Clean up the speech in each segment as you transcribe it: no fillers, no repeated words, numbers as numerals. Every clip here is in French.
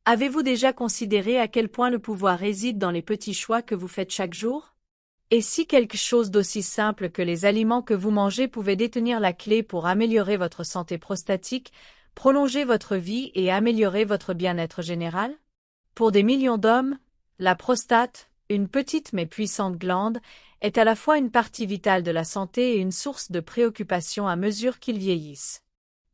Avez-vous déjà considéré à quel point le pouvoir réside dans les petits choix que vous faites chaque jour? Et si quelque chose d'aussi simple que les aliments que vous mangez pouvait détenir la clé pour améliorer votre santé prostatique, prolonger votre vie et améliorer votre bien-être général? Pour des millions d'hommes, la prostate, une petite mais puissante glande, est à la fois une partie vitale de la santé et une source de préoccupation à mesure qu'ils vieillissent.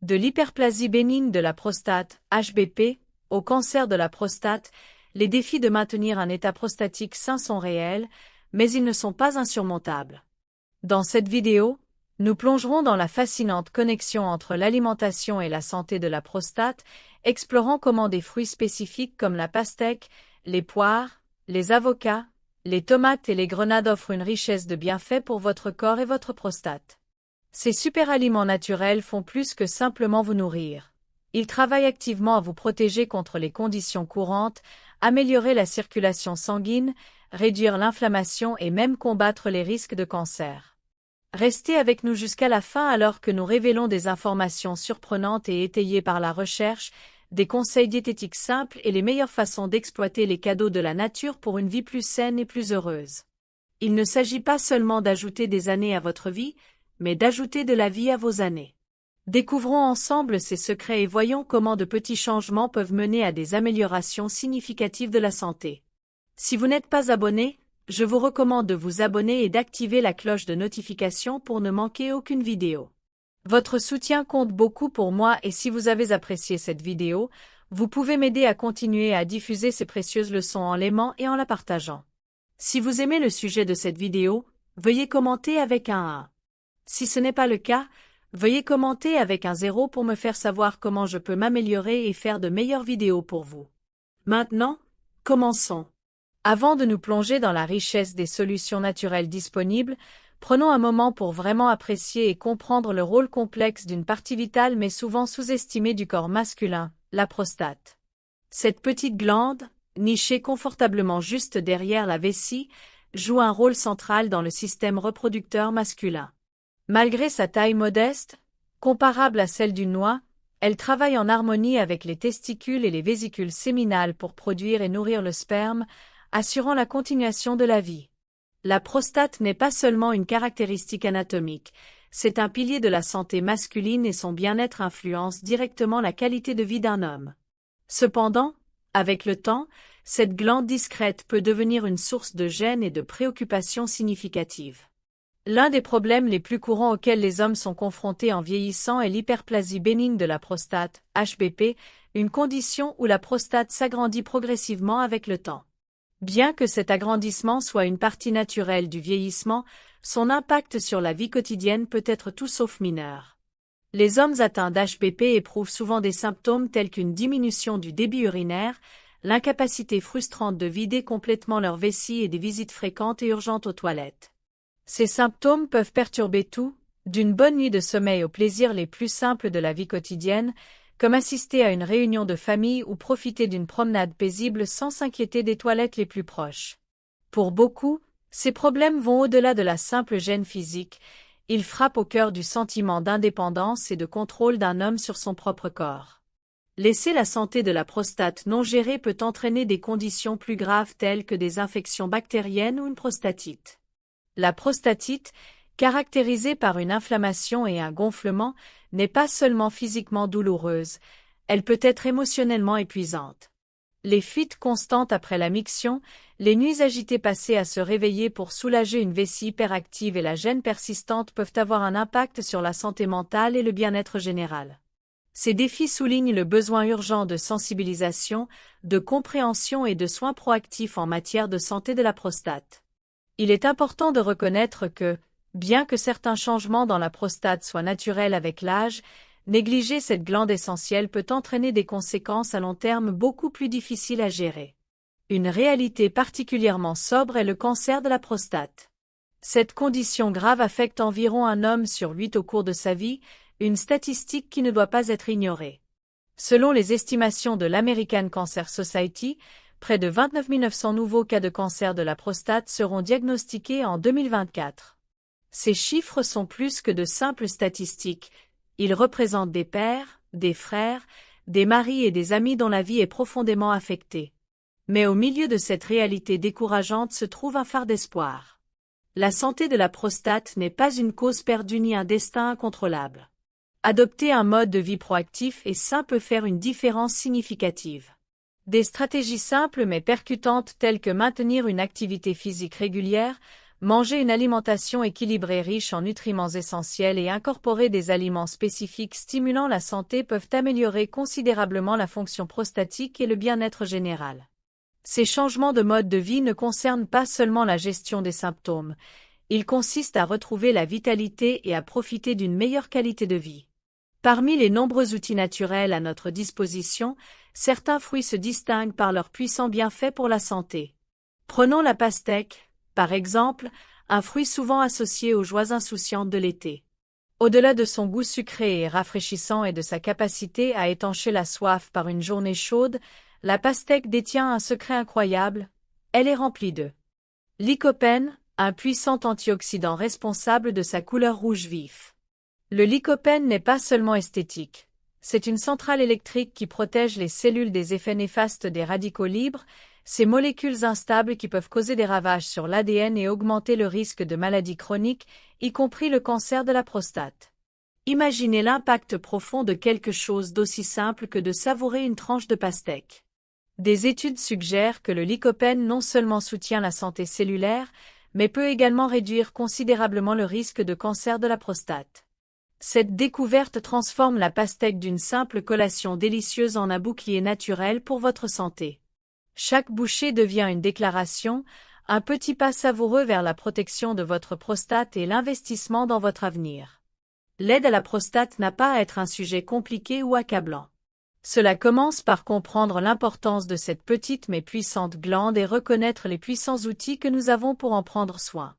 De l'hyperplasie bénigne de la prostate, HBP, au cancer de la prostate, les défis de maintenir un état prostatique sain sont réels, mais ils ne sont pas insurmontables. Dans cette vidéo, nous plongerons dans la fascinante connexion entre l'alimentation et la santé de la prostate, explorant comment des fruits spécifiques comme la pastèque, les poires, les avocats, les tomates et les grenades offrent une richesse de bienfaits pour votre corps et votre prostate. Ces super-aliments naturels font plus que simplement vous nourrir. Ils travaillent activement à vous protéger contre les conditions courantes, améliorer la circulation sanguine, réduire l'inflammation et même combattre les risques de cancer. Restez avec nous jusqu'à la fin alors que nous révélons des informations surprenantes et étayées par la recherche, des conseils diététiques simples et les meilleures façons d'exploiter les cadeaux de la nature pour une vie plus saine et plus heureuse. Il ne s'agit pas seulement d'ajouter des années à votre vie, mais d'ajouter de la vie à vos années. Découvrons ensemble ces secrets et voyons comment de petits changements peuvent mener à des améliorations significatives de la santé. Si vous n'êtes pas abonné, je vous recommande de vous abonner et d'activer la cloche de notification pour ne manquer aucune vidéo. Votre soutien compte beaucoup pour moi et si vous avez apprécié cette vidéo, vous pouvez m'aider à continuer à diffuser ces précieuses leçons en l'aimant et en la partageant. Si vous aimez le sujet de cette vidéo, veuillez commenter avec un 1. Si ce n'est pas le cas, veuillez commenter avec un 0 pour me faire savoir comment je peux m'améliorer et faire de meilleures vidéos pour vous. Maintenant, commençons. Avant de nous plonger dans la richesse des solutions naturelles disponibles, prenons un moment pour vraiment apprécier et comprendre le rôle complexe d'une partie vitale mais souvent sous-estimée du corps masculin, la prostate. Cette petite glande, nichée confortablement juste derrière la vessie, joue un rôle central dans le système reproducteur masculin. Malgré sa taille modeste, comparable à celle d'une noix, elle travaille en harmonie avec les testicules et les vésicules séminales pour produire et nourrir le sperme, assurant la continuation de la vie. La prostate n'est pas seulement une caractéristique anatomique, c'est un pilier de la santé masculine et son bien-être influence directement la qualité de vie d'un homme. Cependant, avec le temps, cette glande discrète peut devenir une source de gêne et de préoccupations significatives. L'un des problèmes les plus courants auxquels les hommes sont confrontés en vieillissant est l'hyperplasie bénigne de la prostate, HBP, une condition où la prostate s'agrandit progressivement avec le temps. Bien que cet agrandissement soit une partie naturelle du vieillissement, son impact sur la vie quotidienne peut être tout sauf mineur. Les hommes atteints d'HBP éprouvent souvent des symptômes tels qu'une diminution du débit urinaire, l'incapacité frustrante de vider complètement leur vessie et des visites fréquentes et urgentes aux toilettes. Ces symptômes peuvent perturber tout, d'une bonne nuit de sommeil aux plaisirs les plus simples de la vie quotidienne, comme assister à une réunion de famille ou profiter d'une promenade paisible sans s'inquiéter des toilettes les plus proches. Pour beaucoup, ces problèmes vont au-delà de la simple gêne physique, ils frappent au cœur du sentiment d'indépendance et de contrôle d'un homme sur son propre corps. Laisser la santé de la prostate non gérée peut entraîner des conditions plus graves telles que des infections bactériennes ou une prostatite. La prostatite, caractérisée par une inflammation et un gonflement, n'est pas seulement physiquement douloureuse, elle peut être émotionnellement épuisante. Les fuites constantes après la miction, les nuits agitées passées à se réveiller pour soulager une vessie hyperactive et la gêne persistante peuvent avoir un impact sur la santé mentale et le bien-être général. Ces défis soulignent le besoin urgent de sensibilisation, de compréhension et de soins proactifs en matière de santé de la prostate. Il est important de reconnaître que, bien que certains changements dans la prostate soient naturels avec l'âge, négliger cette glande essentielle peut entraîner des conséquences à long terme beaucoup plus difficiles à gérer. Une réalité particulièrement sobre est le cancer de la prostate. Cette condition grave affecte environ un homme sur 8 au cours de sa vie, une statistique qui ne doit pas être ignorée. Selon les estimations de l'American Cancer Society, près de 29 900 nouveaux cas de cancer de la prostate seront diagnostiqués en 2024. Ces chiffres sont plus que de simples statistiques, ils représentent des pères, des frères, des maris et des amis dont la vie est profondément affectée. Mais au milieu de cette réalité décourageante se trouve un phare d'espoir. La santé de la prostate n'est pas une cause perdue ni un destin incontrôlable. Adopter un mode de vie proactif et sain peut faire une différence significative. Des stratégies simples mais percutantes telles que maintenir une activité physique régulière, manger une alimentation équilibrée riche en nutriments essentiels et incorporer des aliments spécifiques stimulant la santé peuvent améliorer considérablement la fonction prostatique et le bien-être général. Ces changements de mode de vie ne concernent pas seulement la gestion des symptômes, ils consistent à retrouver la vitalité et à profiter d'une meilleure qualité de vie. Parmi les nombreux outils naturels à notre disposition, certains fruits se distinguent par leurs puissants bienfaits pour la santé. Prenons la pastèque, par exemple, un fruit souvent associé aux joies insouciantes de l'été. Au-delà de son goût sucré et rafraîchissant et de sa capacité à étancher la soif par une journée chaude, la pastèque détient un secret incroyable, elle est remplie de lycopène, un puissant antioxydant responsable de sa couleur rouge vif. Le lycopène n'est pas seulement esthétique. C'est une centrale électrique qui protège les cellules des effets néfastes des radicaux libres, ces molécules instables qui peuvent causer des ravages sur l'ADN et augmenter le risque de maladies chroniques, y compris le cancer de la prostate. Imaginez l'impact profond de quelque chose d'aussi simple que de savourer une tranche de pastèque. Des études suggèrent que le lycopène non seulement soutient la santé cellulaire, mais peut également réduire considérablement le risque de cancer de la prostate. Cette découverte transforme la pastèque d'une simple collation délicieuse en un bouclier naturel pour votre santé. Chaque bouchée devient une déclaration, un petit pas savoureux vers la protection de votre prostate et l'investissement dans votre avenir. L'aide à la prostate n'a pas à être un sujet compliqué ou accablant. Cela commence par comprendre l'importance de cette petite mais puissante glande et reconnaître les puissants outils que nous avons pour en prendre soin.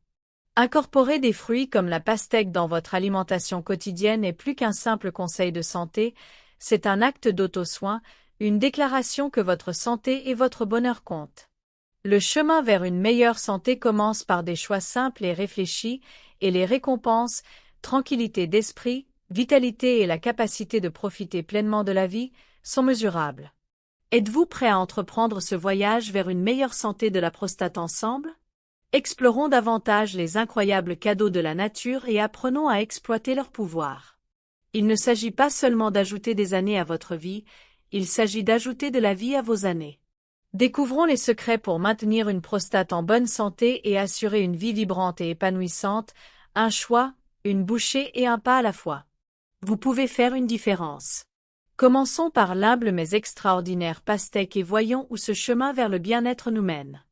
Incorporer des fruits comme la pastèque dans votre alimentation quotidienne n'est plus qu'un simple conseil de santé, c'est un acte d'auto-soin, une déclaration que votre santé et votre bonheur comptent. Le chemin vers une meilleure santé commence par des choix simples et réfléchis, et les récompenses, tranquillité d'esprit, vitalité et la capacité de profiter pleinement de la vie, sont mesurables. Êtes-vous prêt à entreprendre ce voyage vers une meilleure santé de la prostate ensemble? Explorons davantage les incroyables cadeaux de la nature et apprenons à exploiter leur pouvoir. Il ne s'agit pas seulement d'ajouter des années à votre vie, il s'agit d'ajouter de la vie à vos années. Découvrons les secrets pour maintenir une prostate en bonne santé et assurer une vie vibrante et épanouissante, un choix, une bouchée et un pas à la fois. Vous pouvez faire une différence. Commençons par l'humble mais extraordinaire pastèque et voyons où ce chemin vers le bien-être nous mène.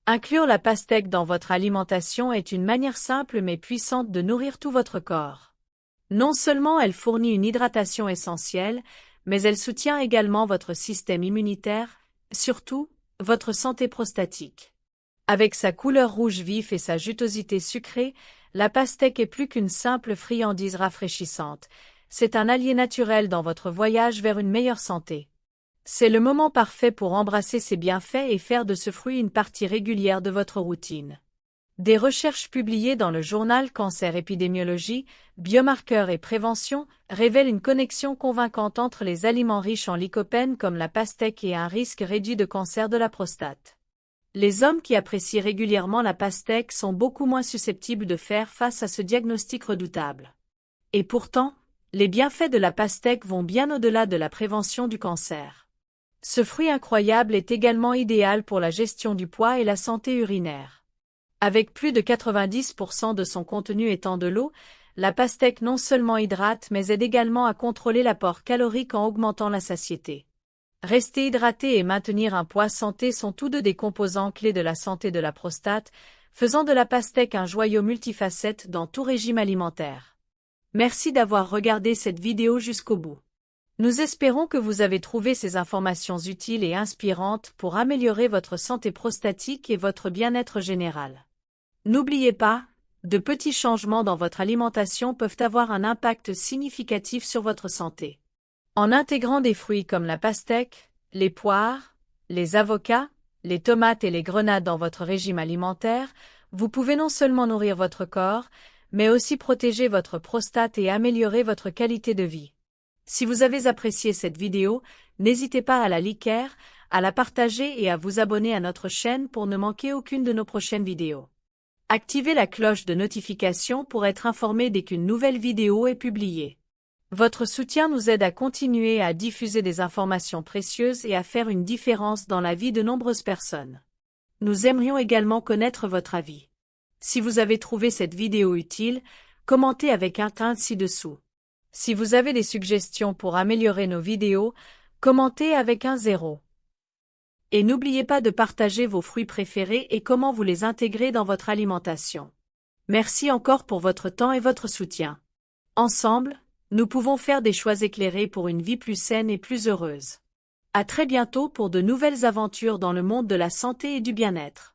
Inclure la pastèque dans votre alimentation est une manière simple mais puissante de nourrir tout votre corps. Non seulement elle fournit une hydratation essentielle, mais elle soutient également votre système immunitaire, surtout, votre santé prostatique. Avec sa couleur rouge vif et sa jutosité sucrée, la pastèque est plus qu'une simple friandise rafraîchissante, c'est un allié naturel dans votre voyage vers une meilleure santé. C'est le moment parfait pour embrasser ses bienfaits et faire de ce fruit une partie régulière de votre routine. Des recherches publiées dans le journal Cancer Épidémiologie, Biomarqueurs et Prévention révèlent une connexion convaincante entre les aliments riches en lycopène comme la pastèque et un risque réduit de cancer de la prostate. Les hommes qui apprécient régulièrement la pastèque sont beaucoup moins susceptibles de faire face à ce diagnostic redoutable. Et pourtant, les bienfaits de la pastèque vont bien au-delà de la prévention du cancer. Ce fruit incroyable est également idéal pour la gestion du poids et la santé urinaire. Avec plus de 90% de son contenu étant de l'eau, la pastèque non seulement hydrate mais aide également à contrôler l'apport calorique en augmentant la satiété. Rester hydraté et maintenir un poids santé sont tous deux des composants clés de la santé de la prostate, faisant de la pastèque un joyau multifacette dans tout régime alimentaire. Merci d'avoir regardé cette vidéo jusqu'au bout. Nous espérons que vous avez trouvé ces informations utiles et inspirantes pour améliorer votre santé prostatique et votre bien-être général. N'oubliez pas, de petits changements dans votre alimentation peuvent avoir un impact significatif sur votre santé. En intégrant des fruits comme la pastèque, les poires, les avocats, les tomates et les grenades dans votre régime alimentaire, vous pouvez non seulement nourrir votre corps, mais aussi protéger votre prostate et améliorer votre qualité de vie. Si vous avez apprécié cette vidéo, n'hésitez pas à la liker, à la partager et à vous abonner à notre chaîne pour ne manquer aucune de nos prochaines vidéos. Activez la cloche de notification pour être informé dès qu'une nouvelle vidéo est publiée. Votre soutien nous aide à continuer à diffuser des informations précieuses et à faire une différence dans la vie de nombreuses personnes. Nous aimerions également connaître votre avis. Si vous avez trouvé cette vidéo utile, commentez avec un tin ci-dessous. Si vous avez des suggestions pour améliorer nos vidéos, commentez avec un 0. Et n'oubliez pas de partager vos fruits préférés et comment vous les intégrez dans votre alimentation. Merci encore pour votre temps et votre soutien. Ensemble, nous pouvons faire des choix éclairés pour une vie plus saine et plus heureuse. À très bientôt pour de nouvelles aventures dans le monde de la santé et du bien-être.